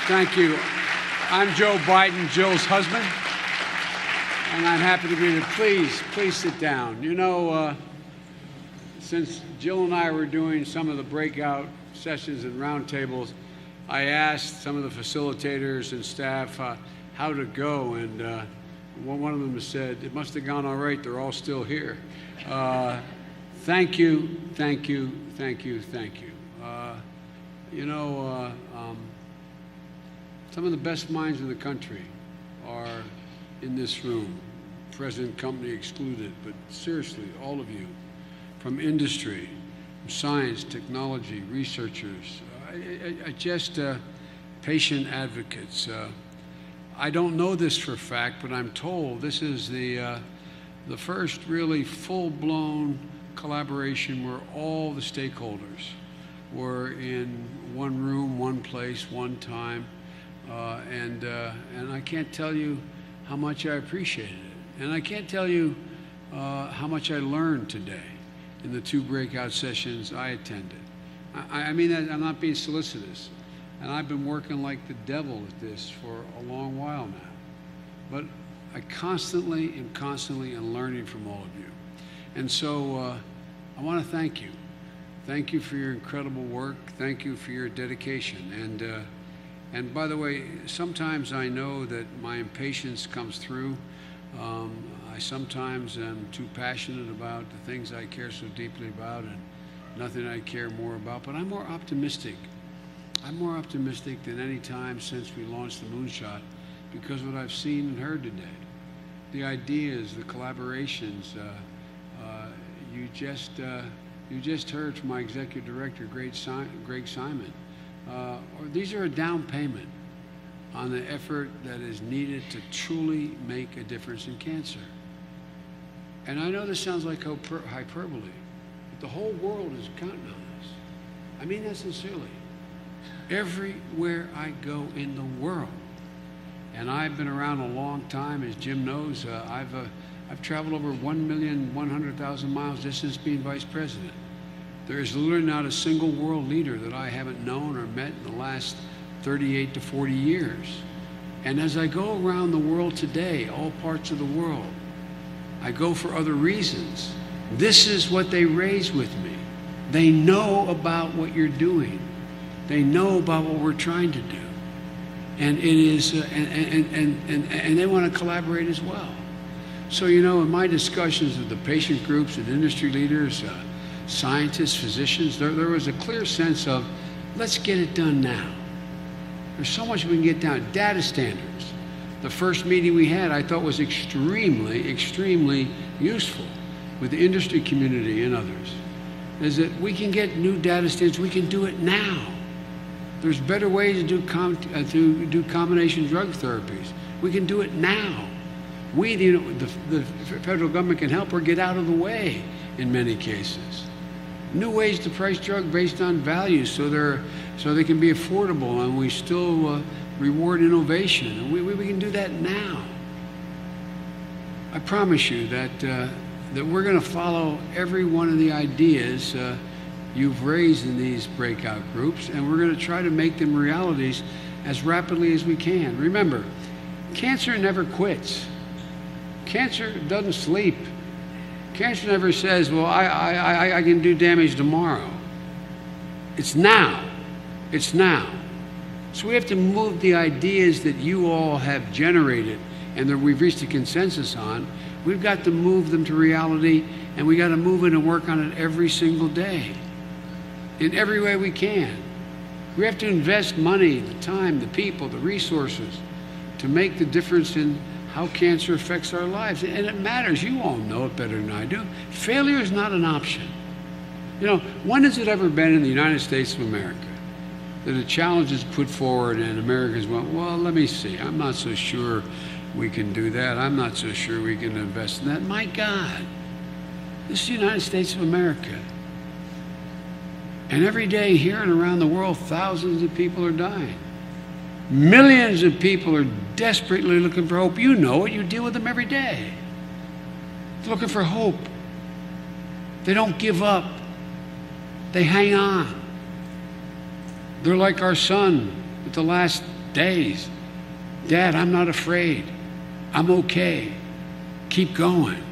Thank you. I'm Joe Biden, Jill's husband, and I'm happy to be here. Please sit down. You know, since Jill and I were doing some of the breakout sessions and roundtables, I asked some of the facilitators and staff how to go, and one of them said, it must have gone all right, they're all still here. Thank you, thank you, thank you, thank you. Some of the best minds in the country are in this room, President Company excluded, but seriously, all of you, from industry, from science, technology, researchers, patient advocates. I don't know this for a fact, but I'm told this is the first really full-blown collaboration where all the stakeholders were in one room, one place, one time, and I can't tell you how much I appreciated it, and I can't tell you how much I learned today in the 2 breakout sessions I attended. I mean, I'm not being solicitous, and I've been working like the devil at this for a long while now, but I constantly am learning from all of you, and so I want to thank you. Thank you for your incredible work. Thank you for your dedication. And by the way, sometimes I know that my impatience comes through. I sometimes am too passionate about the things I care so deeply about, and nothing I care more about. But I'm more optimistic. I'm more optimistic than any time since we launched the Moonshot, because what I've seen and heard today, the ideas, the collaborations. You just heard from my executive director, Greg Simon. These are a down payment on the effort that is needed to truly make a difference in cancer. And I know this sounds like hyperbole, but the whole world is counting on this. I mean that sincerely. Everywhere I go in the world, and I've been around a long time, as Jim knows, I've traveled over 1,100,000 miles just since being vice president. There is literally not a single world leader that I haven't known or met in the last 38 to 40 years. And as I go around the world today, all parts of the world, I go for other reasons. This is what they raise with me. They know about what you're doing. They know about what we're trying to do. And it is, and they want to collaborate as well. So, you know, in my discussions with the patient groups and industry leaders, scientists, physicians, there was a clear sense of, let's get it done now. There's so much we can get down. Data standards. The first meeting we had, I thought, was extremely, extremely useful with the industry community and others, is that we can get new data standards. We can do it now. There's better ways to do combination drug therapies. We can do it now. We, the federal government, can help or get out of the way in many cases. New ways to price drugs based on value, so they can be affordable, and we still reward innovation. And we can do that now. I promise you that we're going to follow every one of the ideas you've raised in these breakout groups, and we're going to try to make them realities as rapidly as we can. Remember, cancer never quits. Cancer doesn't sleep. Cancer never says, well, I can do damage tomorrow. It's now. It's now. So we have to move the ideas that you all have generated and that we've reached a consensus on. We've got to move them to reality, and we got to move it and work on it every single day in every way we can. We have to invest money, the time, the people, the resources to make the difference in how cancer affects our lives. And it matters. You all know it better than I do. Failure is not an option. You know, when has it ever been in the United States of America that a challenge is put forward and Americans went, well, let me see. I'm not so sure we can do that. I'm not so sure we can invest in that. My God, this is the United States of America. And every day here and around the world, thousands of people are dying. Millions of people are desperately looking for hope. You know it. You deal with them every day. They're looking for hope. They don't give up. They hang on. They're like our son at the last days. Dad, I'm not afraid. I'm okay. Keep going.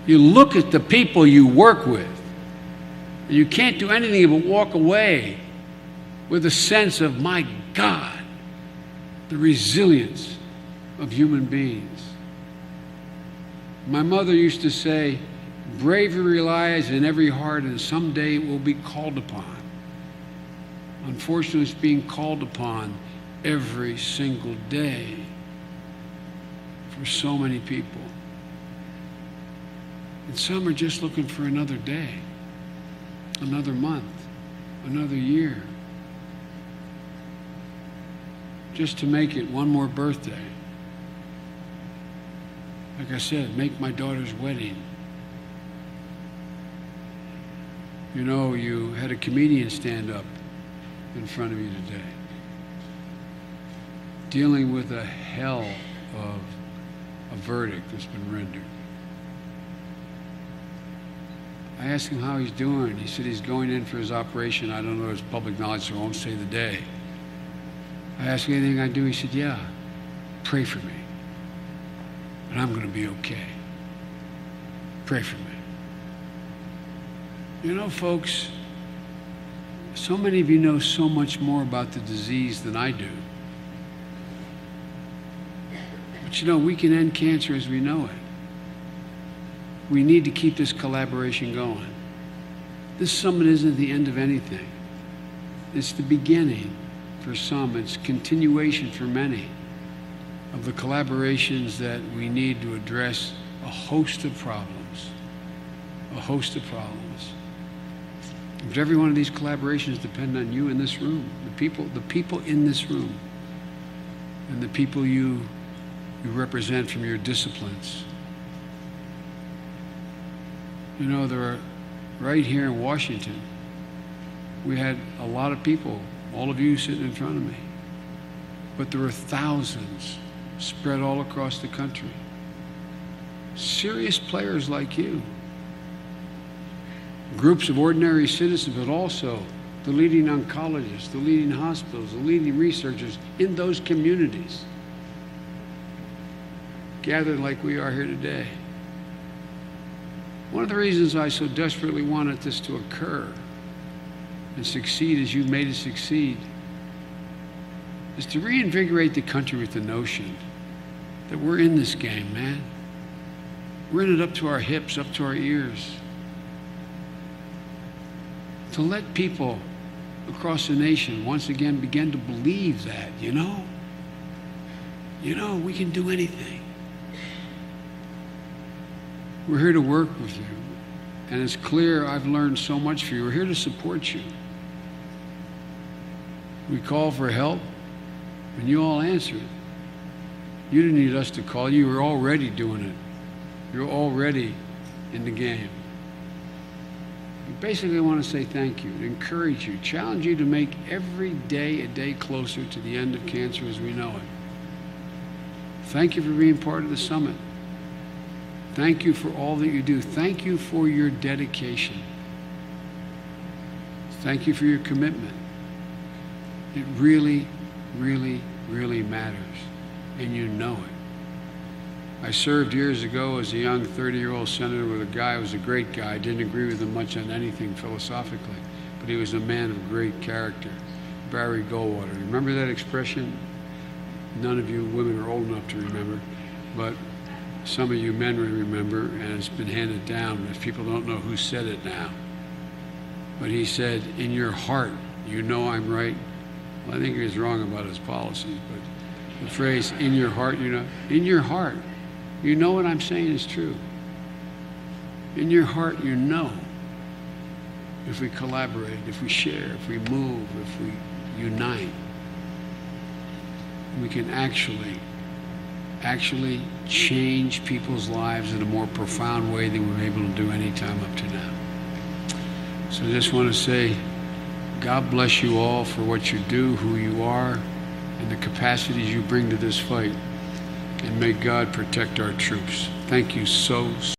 You look at the people you work with, and you can't do anything but walk away with a sense of, my God, the resilience of human beings. My mother used to say, bravery lies in every heart, and someday it will be called upon. Unfortunately, it's being called upon every single day for so many people. And some are just looking for another day, another month, another year, just to make it one more birthday. Like I said, make my daughter's wedding. You know, you had a comedian stand up in front of you today, dealing with a hell of a verdict that's been rendered. I asked him how he's doing. He said he's going in for his operation. I don't know, it's public knowledge, so I won't say the day. I asked him anything I do. He said, yeah, pray for me. And I'm going to be okay. Pray for me. You know, folks, so many of you know so much more about the disease than I do. But you know, we can end cancer as we know it. We need to keep this collaboration going. This summit isn't the end of anything. It's the beginning for some. It's continuation for many of the collaborations that we need to address a host of problems. A host of problems. But every one of these collaborations depend on you in this room, the people in this room, and the people you represent from your disciplines. You know, there are, right here in Washington, we had a lot of people, all of you sitting in front of me, but there were thousands spread all across the country. Serious players like you. Groups of ordinary citizens, but also the leading oncologists, the leading hospitals, the leading researchers in those communities, gathered like we are here today. One of the reasons I so desperately wanted this to occur and succeed as you made it succeed is to reinvigorate the country with the notion that we're in this game, man. We're in it up to our hips, up to our ears. To let people across the nation once again begin to believe that, you know, we can do anything. We're here to work with you. And it's clear I've learned so much from you. We're here to support you. We call for help, and you all answered. You didn't need us to call. You were already doing it. You're already in the game. Basically, I want to say thank you, encourage you, challenge you to make every day a day closer to the end of cancer as we know it. Thank you for being part of the summit. Thank you for all that you do. Thank you for your dedication. Thank you for your commitment. It really, really, really matters, and you know it. I served years ago as a young 30-year-old senator with a guy who was a great guy. I didn't agree with him much on anything philosophically, but he was a man of great character. Barry Goldwater. Remember that expression? None of you women are old enough to remember, but some of you men will remember, and it's been handed down, if people don't know who said it now. But he said, in your heart, you know I'm right. Well, I think he was wrong about his policies, but the phrase, in your heart, you know, in your heart, you know what I'm saying is true. In your heart, you know, if we collaborate, if we share, if we move, if we unite, we can actually change people's lives in a more profound way than we've been able to do any time up to now. So I just want to say, God bless you all for what you do, who you are, and the capacities you bring to this fight. And may God protect our troops. Thank you so